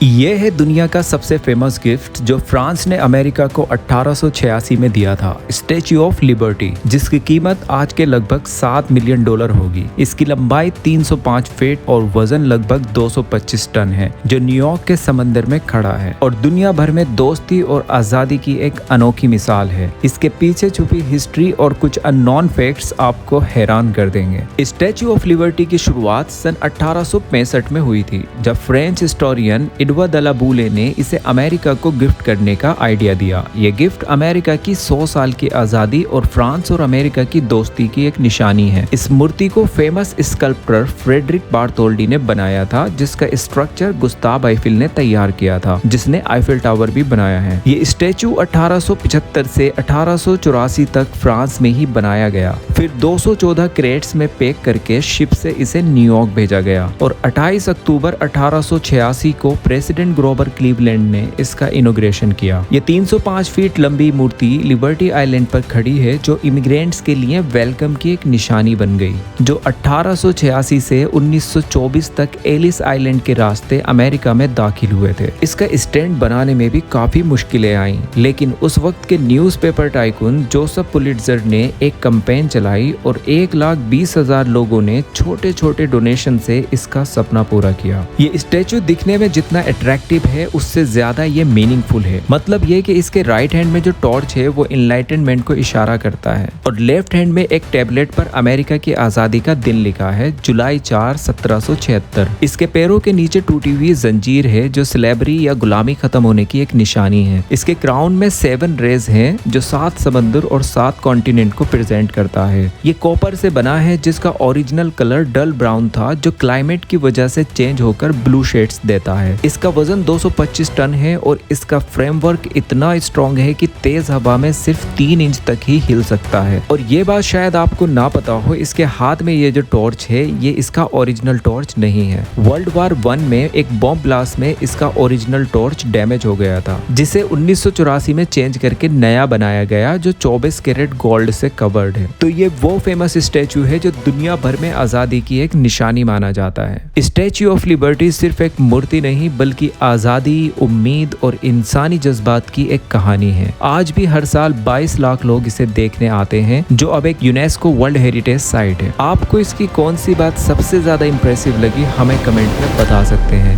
ये है दुनिया का सबसे फेमस गिफ्ट जो फ्रांस ने अमेरिका को 1886 में दिया था, स्टैच्यू ऑफ लिबर्टी, जिसकी कीमत आज के लगभग $7 मिलियन होगी। इसकी लंबाई 305 फीट और वजन लगभग 225 टन है, जो न्यूयॉर्क के समंदर में खड़ा है और दुनिया भर में दोस्ती और आजादी की एक अनोखी मिसाल है। इसके पीछे छुपी हिस्ट्री और कुछ अननोन फैक्ट्स आपको हैरान कर देंगे। स्टैच्यू ऑफ लिबर्टी की शुरुआत सन 1865 में हुई थी, जब फ्रेंच हिस्टोरियन एडवर्ड द ला बोले ने इसे अमेरिका को गिफ्ट करने का आइडिया दिया। ये गिफ्ट अमेरिका की 100 साल की आजादी और फ्रांस और अमेरिका की दोस्ती की एक निशानी है। इस मूर्ति को फेमस स्कल्पटर फ्रेडरिक बार्थोल्डी ने बनाया था, जिसका स्ट्रक्चर गुस्ताव आइफिल ने तैयार किया था, जिसने आइफिल टावर भी बनाया है। ये स्टैच्यू 1875 से 1884 तक फ्रांस में ही बनाया गया, फिर 214 क्रेट्स में पैक करके शिप से इसे न्यूयॉर्क भेजा गया और 28 अक्टूबर 1886 को प्रेसिडेंट ग्रोवर क्लीवलैंड ने इसका इनॉग्रेशन किया। ये 305 फीट लंबी मूर्ति लिबर्टी आइलैंड पर खड़ी है, जो इमिग्रेंट्स के लिए वेलकम की एक निशानी बन गई, जो 1886 से 1924 तक एलिस आइलैंड के रास्ते अमेरिका में दाखिल हुए थे। इसका स्टैंड बनाने में भी काफी मुश्किलें आईं, लेकिन उस वक्त के न्यूज़पेपर टाइकून जोसेफ पुलिट्जर ने एक कैंपेन चलाई और 1,20,000 लोगों ने छोटे छोटे डोनेशन से इसका सपना पूरा किया। ये स्टैच्यू दिखने में जितना अट्रैक्टिव है, उससे ज्यादा ये मीनिंगफुल है। मतलब ये कि इसके राइट हैंड में जो टॉर्च है वो इनलाइटनमेंट को इशारा करता है और लेफ्ट हैंड में एक टैबलेट पर अमेरिका की आजादी का दिन लिखा है, जुलाई 4, 1776। इसके पैरों के नीचे टूटी हुई जंजीर है, जो स्लेवरी या गुलामी खत्म होने की एक निशानी है। इसके क्राउन में 7 रेज हैं, जो 7 समंदर और 7 कॉन्टिनेंट को प्रेजेंट करता है। ये कॉपर से बना है, जिसका ओरिजिनल कलर डल ब्राउन था, जो क्लाइमेट की वजह से चेंज होकर ब्लू शेड्स देता है। इसका वजन 225 टन है और इसका फ्रेमवर्क इतना स्ट्रॉन्ग है कि तेज हवा में सिर्फ 3 इंच तक ही हिल सकता है। और ये बात शायद आपको ना पता हो, इसके हाथ में ये जो टॉर्च है, ये इसका ओरिजिनल टॉर्च नहीं है। वर्ल्ड वार 1 में एक बॉम्ब ब्लास्ट में इसका ओरिजिनल टॉर्च डैमेज हो गया था, जिसे 1984 में चेंज करके नया बनाया गया, जो 24 कैरेट गोल्ड से कवर्ड है। तो ये वो फेमस स्टैच्यू है जो दुनिया भर में आजादी की एक निशानी माना जाता है। स्टैच्यू ऑफ लिबर्टी सिर्फ एक मूर्ति नहीं, बल्कि आजादी, उम्मीद और इंसानी जज्बात की एक कहानी है। आज भी हर साल 22 लाख लोग इसे देखने आते हैं, जो अब एक यूनेस्को वर्ल्ड हेरिटेज साइट है। आपको इसकी कौन सी बात सबसे ज्यादा इंप्रेसिव लगी, हमें कमेंट में बता सकते हैं।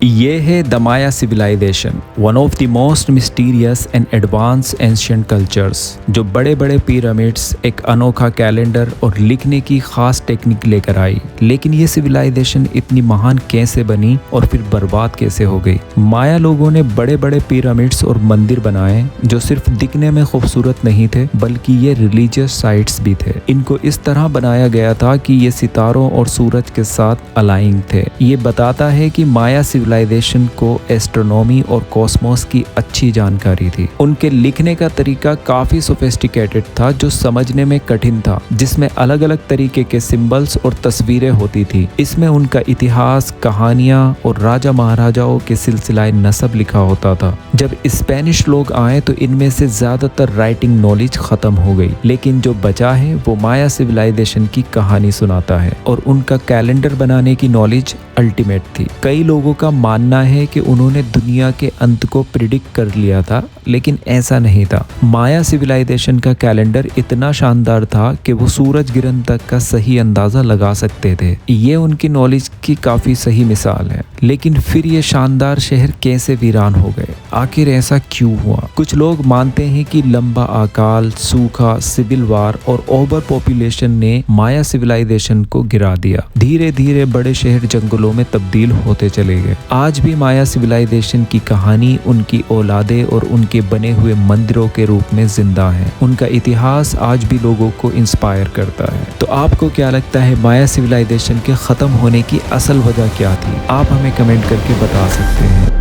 ये है the Maya civilisation, one of the most mysterious and advance ancient cultures. जो बड़े बड़े पिरामिड्स, एक अनोखा कैलेंडर और लिखने की खास टेक्निक लेकर आई। लेकिन ये सिविलाइजेशन इतनी महान कैसे बनी और फिर बर्बाद कैसे हो गई? माया लोगों ने बड़े बड़े पिरामिड्स और मंदिर बनाए, जो सिर्फ दिखने में खूबसूरत नहीं थे, बल्कि ये रिलीजियस साइट्स भी थे। इनको इस तरह बनाया गया था कि ये सितारों और सूरज के साथ अलाइंग थे। ये बताता है कि माया सिविलाइजेशन को एस्ट्रोनॉमी और कॉस्मोस की अच्छी जानकारी थी। उनके लिखने का तरीका काफी सोफिस्टिकेटेड था, जो समझने में कठिन था, जिसमें अलग अलग तरीके के सिंबल्स और तस्वीरें होती थी। इसमें उनका इतिहास, कहानियां और राजा महाराजाओं के सिलसिलाए नसब लिखा होता था। जब स्पेनिश लोग आए तो इनमें से ज्यादातर राइटिंग नॉलेज खत्म हो गई, लेकिन जो बचा है वो माया सिविलाइजेशन की कहानी सुनाता है और उनका कैलेंडर बनाने की नॉलेज अल्टीमेट थी। कई लोगों का मानना है कि उन्होंने दुनिया के अंत को प्रिडिक्ट कर लिया था, लेकिन ऐसा नहीं था। माया सिविलाइजेशन का कैलेंडर इतना शानदार था कि वो सूरज गिरन तक का सही अंदाजा लगा सकते थे। ये उनकी नॉलेज की काफी सही मिसाल है। लेकिन फिर ये शानदार शहर कैसे वीरान हो गए? आखिर ऐसा क्यों हुआ? कुछ लोग मानते हैं कि लंबा अकाल, सूखा, सिविल वार और ओवर पॉपुलेशन ने माया सिविलाइजेशन को गिरा दिया। धीरे धीरे बड़े शहर जंगलों में तब्दील होते चले गए। आज भी माया सिविलाइजेशन की कहानी उनकी औलादे और उनके बने हुए मंदिरों के रूप में जिंदा है। उनका इतिहास आज भी लोगों को इंस्पायर करता है। तो आपको क्या लगता है, माया सिविलाइजेशन के खत्म होने की असल वजह क्या थी? आप हमें कमेंट करके बता सकते हैं।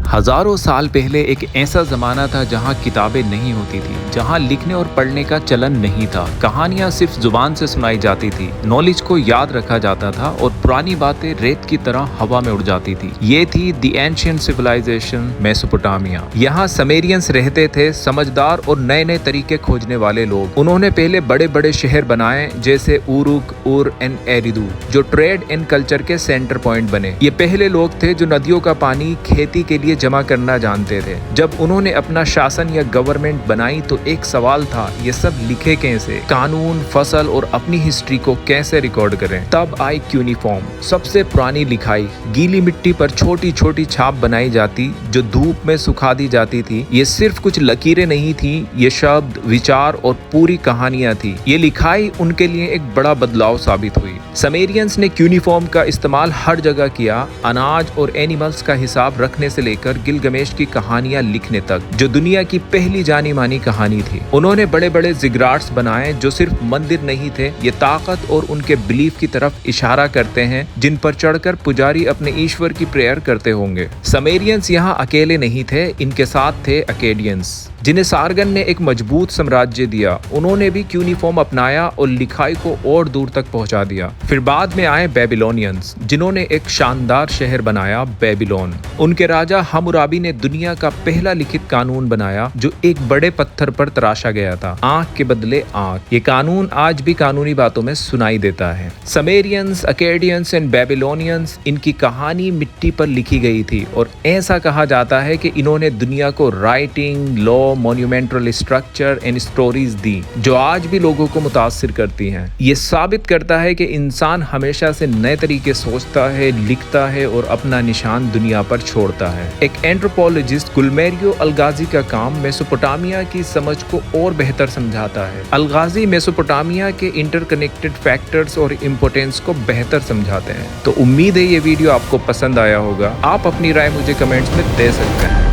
हजारों साल पहले एक ऐसा जमाना था जहाँ किताबें नहीं होती थी, जहाँ लिखने और पढ़ने का चलन नहीं था। कहानियाँ सिर्फ जुबान से सुनाई जाती थी, नॉलेज को याद रखा जाता था और पुरानी बातें रेत की तरह हवा में उड़ जाती थी। ये थी द एंशिएंट सिविलाइजेशन मेसोपोटामिया। यहाँ समेरियंस रहते थे, समझदार और नए नए तरीके खोजने वाले लोग। उन्होंने पहले बड़े बड़े शहर बनाए जैसे उरुक, उर एंड एरिदू, जो ट्रेड एंड कल्चर के सेंटर पॉइंट बने। ये पहले लोग थे जो नदियों का पानी खेती के लिए जमा करना जानते थे। जब उन्होंने अपना शासन या गवर्नमेंट बनाई तो एक सवाल था, ये सब लिखे कैसे? कानून, फसल और अपनी हिस्ट्री को कैसे रिकॉर्ड करें? तब आई क्यूनिफॉर्म, सबसे पुरानी लिखाई। गीली मिट्टी पर छोटी छोटी छाप बनाई जाती जो धूप में सुखा दी जाती थी। ये सिर्फ कुछ लकीरें नहीं थी, ये शब्द, विचार और पूरी कहानियां थी। ये लिखाई उनके लिए एक बड़ा बदलाव साबित हुई। समेरियंस ने क्यूनिफॉर्म का इस्तेमाल हर जगह किया, अनाज और एनिमल्स का हिसाब रखने से लेकर गिलगमेश की कहानियां लिखने तक, जो दुनिया की पहली जानी मानी कहानी थी। उन्होंने बड़े बड़े जिगराट्स बनाए जो सिर्फ मंदिर नहीं थे, ये ताकत और उनके बिलीफ की तरफ इशारा करते हैं जिन पर चढ़कर पुजारी अपने ईश्वर की प्रेयर करते होंगे। समेरियंस यहाँ अकेले नहीं थे, इनके साथ थे अकेडियंस, जिन्हें सारगन ने एक मजबूत साम्राज्य दिया। उन्होंने भी क्यूनिफॉर्म अपनाया और लिखाई को और दूर तक पहुंचा दिया। फिर बाद में आए बेबीलोनियंस, जिन्होंने एक शानदार शहर बनाया, बेबीलोन। उनके राजा हम्मुराबी ने दुनिया का पहला लिखित कानून बनाया जो एक बड़े पत्थर पर तराशा गया था, आंख के बदले आंख। ये कानून आज भी कानूनी बातों में सुनाई देता है। समेरियंस, अकेडियंस एंड बेबीलोनियंस, इनकी कहानी मिट्टी पर लिखी गई थी और ऐसा कहा जाता है कि इन्होंने दुनिया को writing, law, monumental structure and stories दी जो आज भी लोगों को मुतासिर करती हैं। ये साबित करता है कि इंसान हमेशा से नए तरीके सोचता है, लिखता है और अपना निशान दुनिया पर छोड़ता है। एक एंथ्रोपोलॉजिस्ट गुलमेरियो अलगाजी का काम मेसोपोटामिया की समझ को और बेहतर समझाता है। अलगाजी मेसोपोटामिया के इंटरकनेक्टेड फैक्टर्स और इम्पोर्टेंस को बेहतर समझाते हैं। तो उम्मीद है ये वीडियो आपको पसंद आया होगा। आप अपनी राय मुझे कमेंट्स में दे सकते हैं।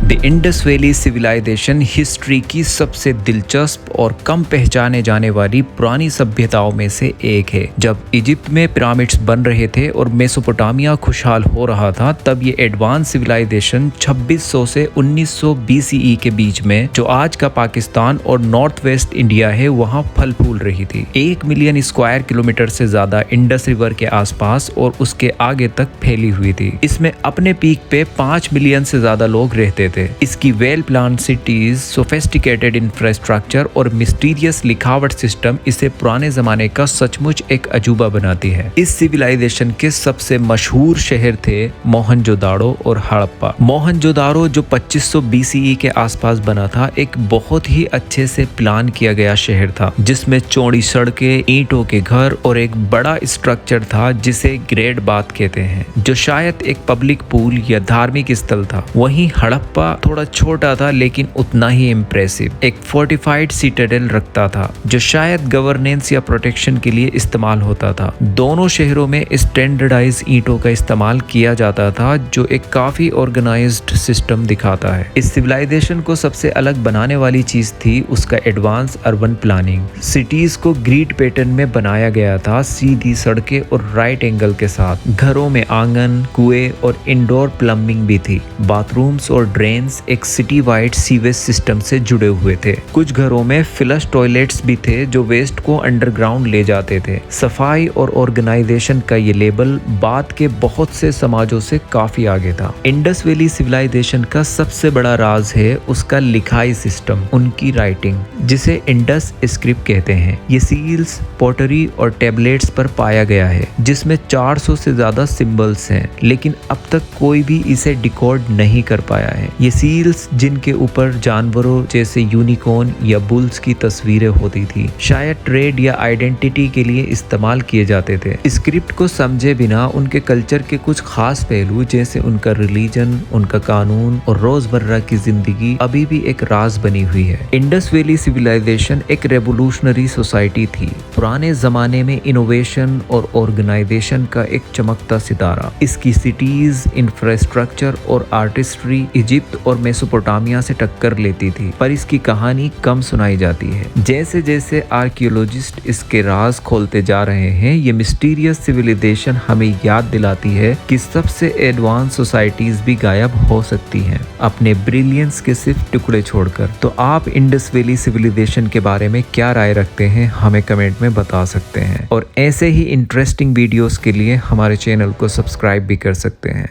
The Indus Valley civilisation history की सबसे दिलचस्प और कम पहचाने जाने वाली पुरानी सभ्यताओं में से एक है। जब इजिप्ट में पिरामिड्स बन रहे थे और मेसोपोटामिया खुशहाल हो रहा था, तब ये एडवांस सिविलाइजेशन 2600 से 1900 BCE के बीच में, जो आज का पाकिस्तान और नॉर्थ वेस्ट इंडिया है, वहाँ फल फूल रही थी। 1 मिलियन स्क्वायर किलोमीटर से ज्यादा इंडस रिवर के आसपास और उसके आगे तक फैली हुई थी। इसमें अपने पीक पे 5 मिलियन से ज्यादा लोग रहते थे। इसकी well plan cities, sophisticated infrastructure और मिस्टीरियस लिखावट सिस्टम इसे पुराने जमाने का सचमुच एक अजूबा बनाती है। इस सिविलाइजेशन के सबसे मशहूर शहर थे मोहनजोदाड़ो और हड़प्पा। मोहनजोदाड़ो, जो 2500 BCE के आसपास बना था, एक बहुत ही अच्छे से प्लान किया गया शहर था, जिसमें चौड़ी सड़कें, ईंटों के घर और एक बड़ा स्ट्रक्चर था जिसे ग्रेट बाथ कहते हैं, जो शायद एक पब्लिक पूल या धार्मिक स्थल था। वहीं हड़प्पा थोड़ा छोटा था लेकिन उतना ही इम्प्रेसिव, एक फोर्टिफाइड सिटाडेल रखता था जो शायद गवर्नेंस या प्रोटेक्शन के लिए इस्तेमाल होता था। दोनों शहरों में स्टैंडर्डाइज ईंटों का इस्तेमाल किया जाता था, जो एक काफी ऑर्गेनाइज्ड सिस्टम दिखाता है। इस सिविलाइजेशन को सबसे अलग बनाने वाली चीज थी उसका एडवांस अर्बन प्लानिंग। सिटीज को ग्रिड पैटर्न में बनाया गया था, सीधी सड़कें और राइट एंगल के साथ। घरों में आंगन, कुएं और इंडोर प्लम्बिंग भी थी। बाथरूम्स और ड्रेन्स एक सिटी वाइड सीवेज सिस्टम से जुड़े हुए थे। कुछ घरों में फ्लश टॉयलेट्स भी थे जो वेस्ट को अंडरग्राउंड ले जाते थे। सफाई और ऑर्गेनाइजेशन का ये लेवल बाद के बहुत से समाजों से काफी आगे था। इंडस वैली सिविलाइजेशन का सबसे बड़ा राज है उसका लिखाई सिस्टम, उनकी राइटिंग, जिसे इंडस स्क्रिप्ट कहते हैं। ये सील्स, पॉटरी और टेबलेट्स पर पाया गया है, जिसमें 400 से ज्यादा सिंबल्स हैं, लेकिन अब तक कोई भी इसे डिकोड नहीं कर पाया है। ये सील्स, जिनके ऊपर जानवरों जैसे यूनिकॉर्न या बुल्स की तस्वीरें होती थी, शायद ट्रेड या आइडेंटिटी के लिए इस्तेमाल किए जाते थे। स्क्रिप्ट को समझे बिना उनके कल्चर के कुछ खास पहलू जैसे उनका रिलीजन, उनका कानून और रोजमर्रा की जिंदगी अभी भी एक राज बनी हुई है। इंडस वैली सिविलाइजेशन एक रेवोल्यूशनरी सोसाइटी थी, पुराने जमाने में इनोवेशन और ऑर्गेनाइजेशन का एक चमकता सितारा। इसकी सिटीज, इंफ्रास्ट्रक्चर और आर्टिस्ट्री इजिप्ट इजिप्ट और मेसोपोटामिया से टक्कर लेती थी, पर इसकी कहानी कम सुनाई जाती है। जैसे जैसे आर्कियोलॉजिस्ट इसके राज खोलते जा रहे हैं, ये मिस्टीरियस सिविलाइजेशन हमें याद दिलाती है कि सबसे एडवांस सोसाइटीज भी गायब हो सकती हैं अपने ब्रिलियंस के सिर्फ टुकड़े छोड़कर। तो आप इंडस वैली सिविलाइजेशन के बारे में क्या राय रखते हैं, हमें कमेंट में बता सकते हैं। और ऐसे ही इंटरेस्टिंग वीडियोस के लिए हमारे चैनल को सब्सक्राइब भी कर सकते हैं।